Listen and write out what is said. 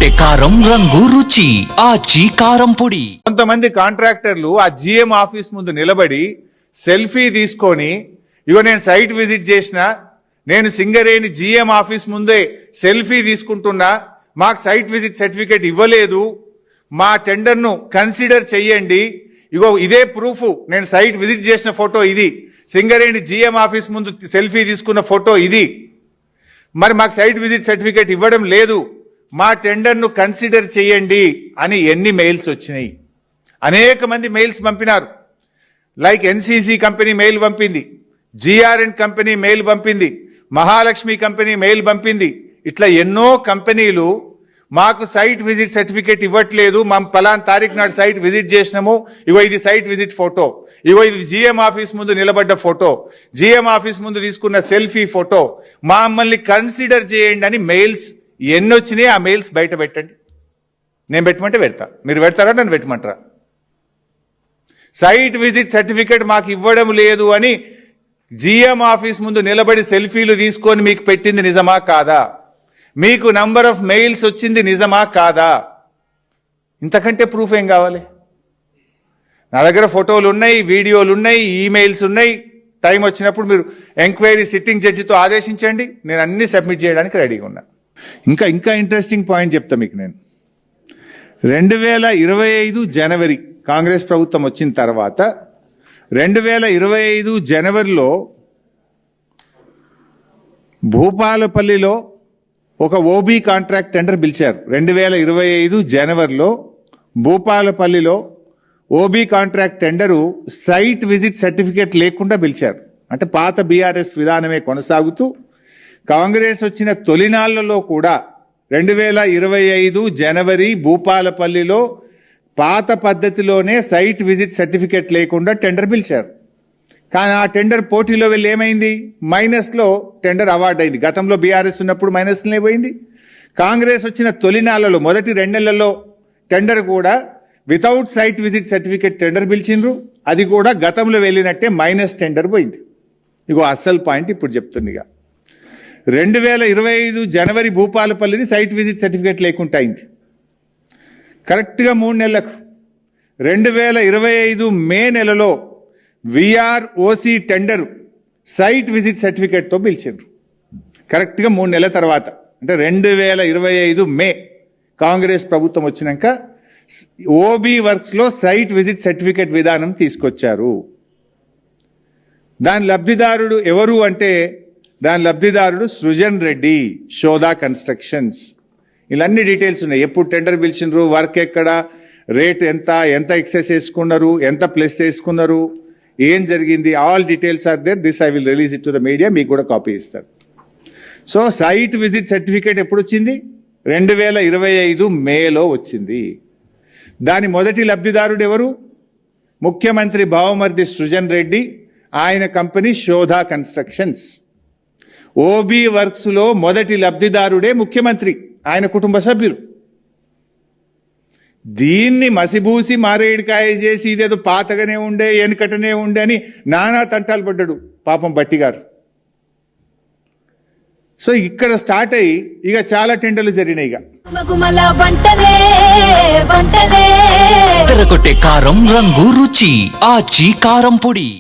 ఎర్రగొట్టే కారం రంగు రుచి ఆ చీకారం పొడి. కొంతమంది కాంట్రాక్టర్లు ఆ జిఎం ఆఫీస్ ముందు నిలబడి సెల్ఫీ తీసుకొని ఇగో నేను సైట్ విజిట్ చేసిన, నేను సింగరేణి జిఎం ఆఫీస్ ముందే సెల్ఫీ తీసుకుంటున్నా, మాకు సైట్ విజిట్ సర్టిఫికేట్ ఇవ్వలేదు, మా టెండర్ను కన్సిడర్ చెయ్యండి, ఇగో ఇదే ప్రూఫ్, నేను సైట్ విజిట్ చేసిన ఫోటో ఇది, సింగరేణి జిఎం ఆఫీస్ ముందు సెల్ఫీ తీసుకున్న ఫోటో ఇది, మరి మాకు సైట్ విజిట్ సర్టిఫికేట్ ఇవ్వడం లేదు, మా టెండర్ను కన్సిడర్ చేయండి అని ఎన్ని మెయిల్స్ వచ్చినాయి? అనేక మంది మెయిల్స్ పంపినారు. లైక్ ఎన్సీసీ కంపెనీ మెయిల్ పంపింది, జిఆర్ఎన్ కంపెనీ మెయిల్ పంపింది, మహాలక్ష్మి కంపెనీ మెయిల్ పంపింది. ఇట్లా ఎన్నో కంపెనీలు మాకు సైట్ విజిట్ సర్టిఫికేట్ ఇవ్వట్లేదు, మేము పలానా తారీఖు నాడు సైట్ విజిట్ చేసినాము, ఇగో ఇది సైట్ విజిట్ ఫోటో, ఇగో ఇది జిఎం ఆఫీస్ ముందు నిలబడ్డ ఫోటో, జిఎం ఆఫీస్ ముందు తీసుకున్న సెల్ఫీ ఫోటో, మమ్మల్ని కన్సిడర్ చేయండి అని మెయిల్స్ ఎన్ని వచ్చినాయి? ఆ మెయిల్స్ బయట పెట్టండి. నేను పెట్టమంటే పెడతా, మీరు పెడతారా నన్ను పెట్టమంటారా? సైట్ విజిట్ సర్టిఫికేట్ మాకు ఇవ్వడం లేదు అని జిఎం ఆఫీస్ ముందు నిలబడి సెల్ఫీలు తీసుకొని మీకు పెట్టింది నిజమా కాదా? మీకు నంబర్ ఆఫ్ మెయిల్స్ వచ్చింది నిజమా కాదా? ఇంతకంటే ప్రూఫ్ ఏం కావాలి? నా దగ్గర ఫోటోలు ఉన్నాయి, వీడియోలు ఉన్నాయి, ఈమెయిల్స్ ఉన్నాయి. టైం వచ్చినప్పుడు మీరు ఎంక్వైరీ సిట్టింగ్ జడ్జితో ఆదేశించండి, నేను అన్ని సబ్మిట్ చేయడానికి రెడీగా ఉన్నా. ఇంకా ఇంట్రెస్టింగ్ పాయింట్ చెప్తా మీకు. నేను 2025 జనవరి కాంగ్రెస్ ప్రభుత్వం వచ్చిన తర్వాత 2025 జనవరిలో భూపాలపల్లిలో ఒక ఓబీ కాంట్రాక్ట్ టెండర్ పిలిచారు. 2025 జనవరిలో భూపాలపల్లిలో OB contract tender site visit certificate లేకుండా పిలిచారు. అంటే పాత బీఆర్ఎస్ విధానమే కొనసాగుతూ కాంగ్రెస్ వచ్చిన తొలినాళ్లలో కూడా 2025 జనవరి భూపాలపల్లిలో పాత పద్ధతిలోనే సైట్ విజిట్ సర్టిఫికేట్ లేకుండా టెండర్ పిలిచారు. కానీ ఆ టెండర్ పోటీలో వెళ్ళి ఏమైంది? మైనస్లో టెండర్ అవార్డు అయింది. గతంలో బీఆర్ఎస్ ఉన్నప్పుడు మైనస్లోనే పోయింది. కాంగ్రెస్ వచ్చిన తొలినాళ్లలో మొదటి 2 నెలల్లో టెండర్ కూడా without site visit certificate tender పిలిచిండ్రు. అది కూడా గతంలో వెళ్ళినట్టే మైనస్ టెండర్ పోయింది. ఇగో అసలు పాయింట్ ఇప్పుడు చెప్తుందిగా. 2025 జనవరి భూపాలపల్లిని సైట్ విజిట్ సర్టిఫికేట్ లేకుండా అయింది. కరెక్ట్గా 3 నెలలకు 2025 మే నెలలో విఆర్ఓసి టెండర్ సైట్ విజిట్ సర్టిఫికేట్తో పిలిచిండ్రు. కరెక్ట్గా 3 నెలల తర్వాత, అంటే 2025 మే కాంగ్రెస్ ప్రభుత్వం వచ్చినాక ఓబీ వర్క్స్లో సైట్ విజిట్ సర్టిఫికేట్ విధానం తీసుకొచ్చారు. దాని లబ్ధిదారుడు ఎవరు అంటే దాని లబ్ధిదారుడు సృజన్ రెడ్డి, శోధా కన్స్ట్రక్షన్స్. ఇలాన్ని డీటెయిల్స్ ఉన్నాయి. ఎప్పుడు టెండర్ పిలిచినారు, వర్క్ ఎక్కడ, రేట్ ఎంత, ఎంత ఎక్సెస్ వేసుకున్నారు, ఎంత ప్లస్ వేసుకున్నారు, ఏం జరిగింది, all details are there. This I will release it to the media, మీకు కూడా కాపీ ఇస్తారు. సో సైట్ విజిట్ సర్టిఫికేట్ ఎప్పుడు వచ్చింది? 2025 మేలో వచ్చింది. దాని మొదటి లబ్ధిదారుడు ఎవరు? ముఖ్యమంత్రి బావమర్ది సృజన్ రెడ్డి, ఆయన కంపెనీ శోధా కన్స్ట్రక్షన్స్. ఓబీ వర్క్స్లో మొదటి లబ్ధిదారుడే ముఖ్యమంత్రి, ఆయన కుటుంబ సభ్యులు. దీన్ని మసిబూసి మారేడికాయ చేసి ఇదేదో పాతగానే ఉండే, వెనుకటనే ఉండే అని నానా తంటాలు పడ్డాడు పాపం బట్టి గారు. సో ఇక్కడ స్టార్ట్ అయ్యి ఇక చాలా టెండర్లు జరిగినాయి. ఇక ఎర్రగొట్టే కారం రంగు రుచి ఆ చీకారం పొడి.